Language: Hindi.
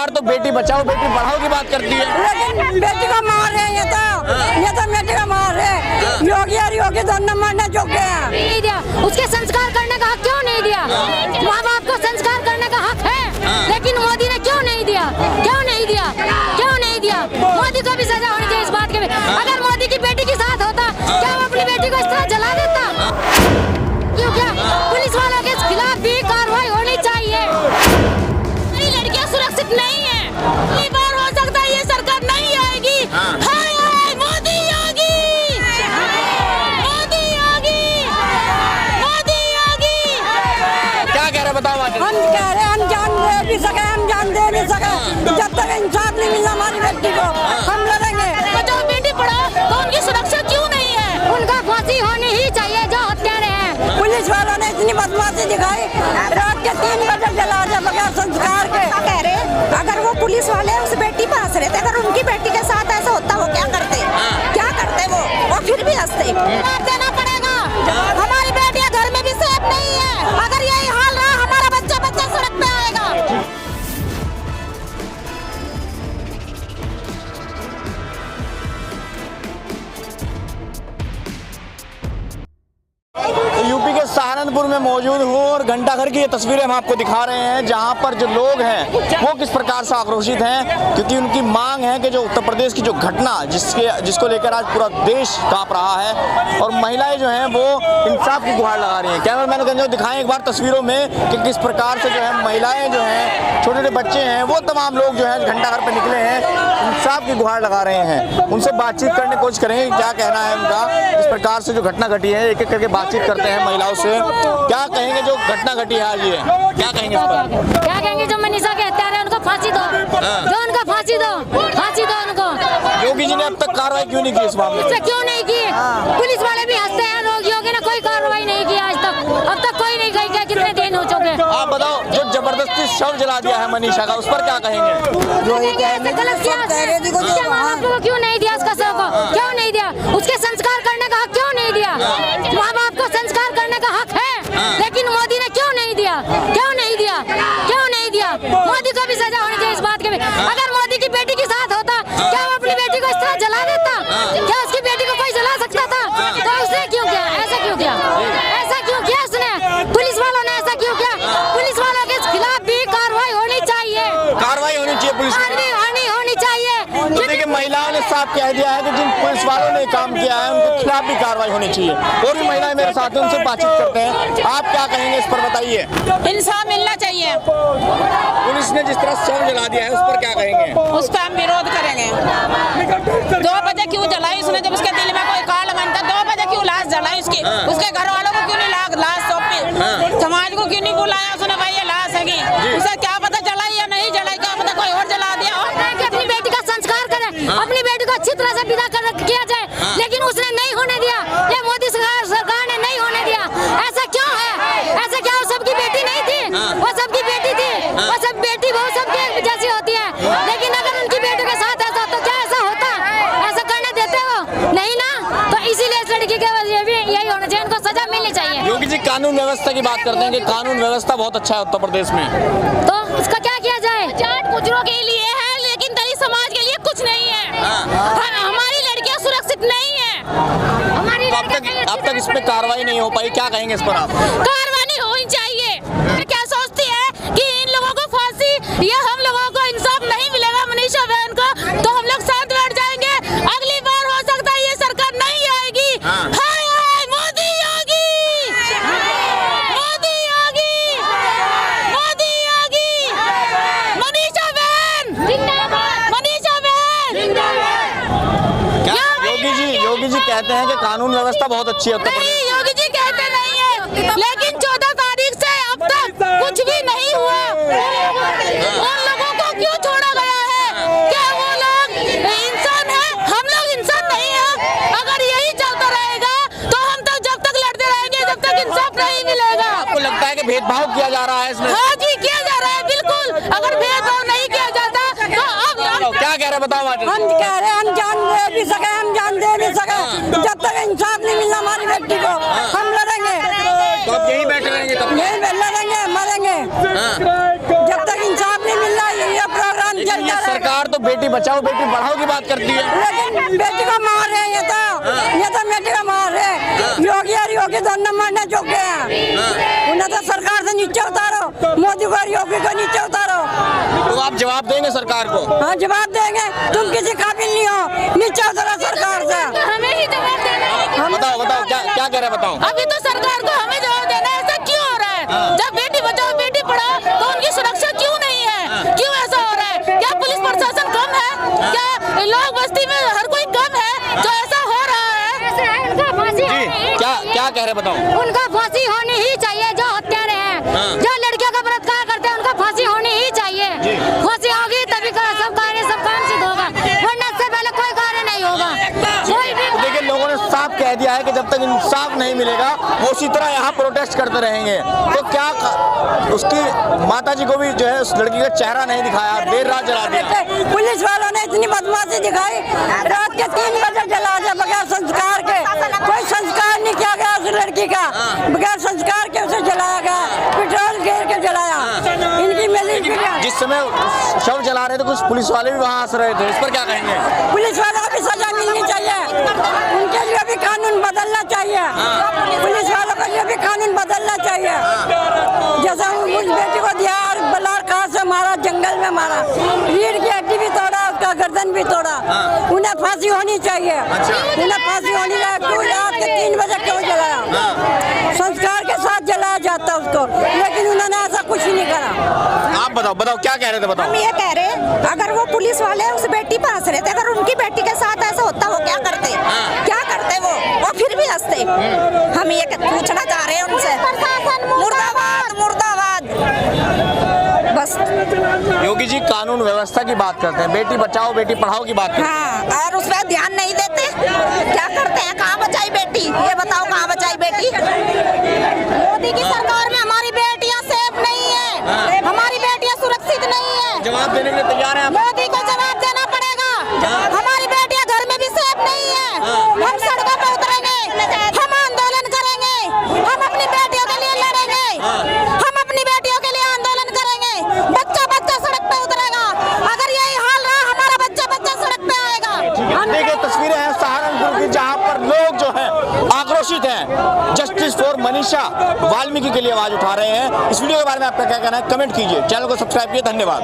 सरकार तो बेटी बचाओ बेटी पढ़ाओ की बात करती है, लेकिन बेटी को मार रहे हैं। ये तो बेटी को मार रहे हैं। योगी और योगी दोनों मारने योग्य हैं। नहीं दिया, उसके संस्कार करने का हक क्यों नहीं दिया? माँ बाप को संस्कार करने का हक है, लेकिन मोदी ने क्यों नहीं दिया? क्यों नहीं दिया? क्यों नहीं दिया? मोदी को भी सजा होनी चाहिए इस बात के। अगर मोदी की बेटी के साथ होता, क्या वो अपनी बेटी को इस तरह जला देता? क्यों? क्या पुलिस वालों के खिलाफ भी कार्रवाई होनी चाहिए। मेरी लड़कियां सुरक्षित नहीं है। अगली बार हो सकता है ये सरकार नहीं आएगी। हाय हाय मोदी योगी, मोदी योगी, मोदी योगी। क्या कह रहे बताओ? हम कह रहे हैं हम जान दे भी सके, हम जान दे भी सके। जब तक इंसाफ नहीं मिला हमारी बेटी को हम लड़ेंगे। बचाओ बेटी पढ़ाओ, तो उनकी सुरक्षा क्यों नहीं है? उनका फांसी होनी ही चाहिए जो हत्यारे हैं। पुलिस वालों ने इतनी बदमाशी दिखाई, रात के 3 बजे जला दिया बगैर संस्कार के। कह रहे अगर वो पुलिस वाले उस बेटी पर हंस रहे थे, अगर उनकी बेटी के साथ ऐसा होता वो क्या करते? क्या करते वो फिर भी हंसते। देना पड़ेगा। हमारी बेटियां घर में भी सेफ नहीं है। अगर यही हाल रहा हमारा बच्चा सड़क पे आएगा। तो यूपी के सहारनपुर में मौजूद हूँ और घंटाघर की ये तस्वीरें हम आपको दिखा रहे हैं, जहाँ पर जो लोग हैं वो किस प्रकार से आक्रोशित हैं, क्योंकि उनकी मांग है कि जो उत्तर प्रदेश की जो घटना जिसको लेकर आज पूरा देश कांप रहा है और महिलाएं जो हैं वो इंसाफ की गुहार लगा रही हैं। कैमरामैन गंजो दिखाएं एक बार तस्वीरों में कि किस प्रकार से जो है महिलाएं जो हैं, छोटे छोटे बच्चे हैं, वो तमाम लोग जो है घंटाघर पे निकले हैं, इंसाफ की गुहार लगा रहे हैं। उनसे बातचीत करने की कोशिश करेंगे क्या कहना है उनका। इस प्रकार से जो घटना घटी है, एक एक करके बातचीत करते हैं महिलाओं से। क्या कहेंगे जो घटना घटी है आज, ये क्या कहेंगे इस पर? क्या कहेंगे? जो मनीषा के हत्यारे हैं उनको फांसी दो, जो उनका फांसी दो उनको। योगी जी ने अब तक कार्रवाई क्यों नहीं की इस मामले में? क्यों नहीं की? पुलिस वाले भी हंसते हैं, योगी ने कोई कार्रवाई नहीं की आज तक। अब तक कोई नहीं गई। क्या कितने दिन हो चुके? आप बताओ, जो जबरदस्ती शव जला दिया है मनीषा का, उस पर क्या कहेंगे? गलत किया, माँ बाप को क्यों नहीं दिया उसका शव को? क्यों नहीं दिया? उसके संस्कार करने का हक क्यों नहीं दिया? माँ बाप को संस्कार करने का हक है, लेकिन मोदी ने क्यों नहीं दिया? क्यों नहीं दिया? क्यों नहीं दिया? मोदी को भी सजा होनी चाहिए इस बात के। अगर मोदी की बेटी के साथ होता, क्या वो अपनी बेटी को इस तरह जला देता? क्या उसकी बेटी को कोई जला सकता था? तो उसने क्यों किया? ऐसा क्यों किया? ऐसा क्यों किया उसने? पुलिस वालों ने ऐसा क्यों किया? पुलिस वालों के खिलाफ भी कार्रवाई होनी चाहिए। कार्रवाई होनी चाहिए पुलिस होनी चाहिए। देखिए, महिलाओं ने साफ कह दिया है कि जिन पुलिस वालों ने काम किया है उनके खिलाफ भी कार्रवाई होनी चाहिए। और भी महिलाएं मेरे साथ हैं, उनसे बातचीत करते हैं। आप क्या कहेंगे इस पर, बताइए। इंसाफ मिलना चाहिए। पुलिस ने जिस तरह शव जला दिया है उस पर क्या कहेंगे? उस पर हम विरोध करेंगे। 2 बजे क्यों जलाई उसने? जब उसके दिल में कोई काल मन था, 2 बजे क्यों लाश जलाई उसकी? उसके घर वालों को क्यों नहीं लाश सौंपी? समाज को क्यों नहीं बुलाया उसने? भाई ये लाश है, उसे क्या पता जलाई या नहीं जलाई? क्या पता कोई और जला दिया हो? अपनी बेटी का संस्कार करें, अपनी बेटी को अच्छी तरह से विदा किया जाए, लेकिन उसने नहीं होने दिया। ये मोदी सरकार ने नहीं होने दिया। ऐसा क्यों है? ऐसा क्या वो सबकी बेटी नहीं थी? वो सबकी बेटी थी। वो सब बेटी वो सबकी जैसी होती है, लेकिन अगर उनकी बेटी के साथ ऐसा तो क्या ऐसा होता? ऐसा करने देते हो? नहीं ना। तो इसीलिए इस लड़की के वजह भी यही होना चाहिए, उनको सजा मिलनी चाहिए। योगी जी कानून व्यवस्था की बात करते हैं कि कानून व्यवस्था बहुत अच्छा है उत्तर प्रदेश में, तो उसका क्या किया जाए? जाट गुजरों के लिए है, लेकिन दलित समाज के लिए कुछ नहीं है। हमारी लड़कियां सुरक्षित नहीं है। हमारी अब तक इस पे कार्रवाई नहीं हो पाई, क्या कहेंगे इस पर आप? कार्रवाई होनी चाहिए। क्या सोचती है कि इन लोगों को फांसी या हम लोगों को इंसाफ नहीं मिलेगा मनीषा बहन को, तो हम लोग साथ बैठ जाएंगे। अगली बार हो सकता है ये सरकार नहीं आएगी। हाय हाय मोदी योगी, मोदी योगी, मोदी योगी। मनीषा बहन जिंदाबाद, मनीषा बहन जिंदाबाद। योगी जी कहते हैं कि कानून व्यवस्था बहुत अच्छी है उत्तर प्रदेश। नहीं, योगी जी कहते नहीं है, लेकिन 14 तारीख से अब तक कुछ भी नहीं हुआ। उन लोगों को क्यों छोड़ा गया है? क्या वो लोग इंसान हैं? हम लोग इंसान नहीं हैं। अगर यही चलता रहेगा तो हम तो जब तक लड़ते रहेंगे जब तक इंसाफ नहीं मिलेगा। आपको लगता है कि भेदभाव किया जा रहा है इसमें? हाँ जी, किया जा रहा है बिल्कुल। अगर भेदभाव नहीं किया जाता तो अब क्या कह रहे हैं बताओ? हम कह रहे हैं हम जान दे भी सके, हम जान दे भी सके। जब तक इंसाफ नहीं मिला हमारी बेटी को हम लड़ेंगे। तो आप यही बैठे रहेंगे? तब यही लड़ेंगे, मरेंगे। जब तक इंसाफ नहीं मिल रहा ये प्रोग्राम तो बेटी बचाओ बेटी पढ़ाओ की बात करती है। लेकिन बेटी को मार रहे हैं ये तो बेटी को मार रहे हैं। योगी और योगी दोनों मारने चुके हैं। उन्हें तो सरकार से नीचे उतारो, मोदी को और योगी को नीचे उतारो। तो आप जवाब देंगे सरकार को? हाँ जवाब देंगे। तुम किसी काबिल नहीं हो, नीचे उतारो सरकार से। हमें ही जवाब देना है। बताओ बताओ क्या कह रहे हैं बताओ। अभी तो सरकार को हमें जवाब देना है, ऐसा क्यों हो रहा है? जब बेटी बचाओ बेटी पढ़ाओ तो उनकी सुरक्षा क्यों नहीं है? क्यों ऐसा हो रहा है? क्या पुलिस प्रशासन कम है? क्या लोग बस्ती में हर कोई कम है जो ऐसा हो रहा है? उनका फांसी जी क्या कह रहे बताओ। उनका फांसी होनी ही चाहिए। जो हत्यारे हैं, जो लड़कियों का बलात्कार करते हैं, उनका फांसी होनी ही चाहिए। फांसी होगी तभी सब कार्य सब काम सिद्ध होगा, वरना इससे पहले कोई कार्य नहीं होगा। कोई भी देखिए लोगों ने साफ कह दिया है कि जब तक इंसाफ नहीं मिलेगा वो उसी तरह यहाँ प्रोटेस्ट करते रहेंगे। तो क्या उसकी माताजी को भी जो है उस लड़की का चेहरा नहीं दिखाया, देर रात जला दिया। पुलिस वालों ने इतनी बदमाशी दिखाई, रात के 3 बजे जला दिया बगैर संस्कार के। कोई संस्कार नहीं किया गया उस लड़की का, बगैर संस्कार के उसे जलाया गया, पेट्रोल घेर के जलाया। इनकी मिली जिस समय शव जला रहे थे कुछ पुलिस वाले भी वहाँ हंस रहे थे, इस पर क्या कहेंगे? पुलिस वालों को भी सजा मिलनी चाहिए, उनके लिए भी कानून बदलना चाहिए। पुलिस वालों के लिए भी कानून बदलना चाहिए। जैसा उस बेटी को दिया और बलात्कार से मारा, जंगल में मारा, रीढ़ की हड्डी भी तोड़ा, उसका गर्दन भी तोड़ा। उन्हें फांसी होनी चाहिए, उन्हें फांसी होनी चाहिए। क्यों रात के 3 बजे क्यों जलाया? संस्कार के साथ जलाया जाता उसको, लेकिन उन्होंने ऐसा कुछ नहीं करा। आप बताओ क्या कह रहे थे बताओ। हम ये कह रहे हैं अगर वो पुलिस वाले उस बेटी पर हंस रहे थे, अगर उनकी बेटी के साथ ऐसा होता वो क्या करते? क्या करते वो फिर भी हंसते। हम ये पूछना चाह रहे हैं उनसे। मुर्दाबाद मुर्दाबाद। बस योगी जी कानून व्यवस्था की बात करते हैं, बेटी बचाओ बेटी पढ़ाओ की बात करते हैं। हाँ, और उस पर ध्यान नहीं देते। क्या करते हैं? कहाँ बचाई बेटी? ये बताओ कहाँ बचाई बेटी? मोदी की सरकार में हमारी बेटियां सेफ नहीं है, हमारी बेटियां सुरक्षित नहीं है। जवाब देने के लिए तैयार हैं आप? मोदी को जवाब देना पड़ेगा। हमारी बेटियां घर में भी सेफ नहीं है। हम सड़कों पर उतरेंगे, हम आंदोलन करेंगे, हम अपनी बेटियों के लिए लड़ेंगे, हम अपनी बेटियों के लिए आंदोलन करेंगे। बच्चा बच्चा सड़क पे उतरेगा। अगर यही हाल रहा हमारा बच्चा बच्चा सड़क पे आएगा। देखिए तस्वीरें हैं सहारनपुर की जहाँ पर लोग जो है आक्रोशित हैं, जस्टिस फॉर मनीषा वाल्मीकि के लिए आवाज उठा रहे हैं। इस वीडियो के बारे में आपका क्या कहना है कमेंट कीजिए, चैनल को सब्सक्राइब कीजिए। धन्यवाद।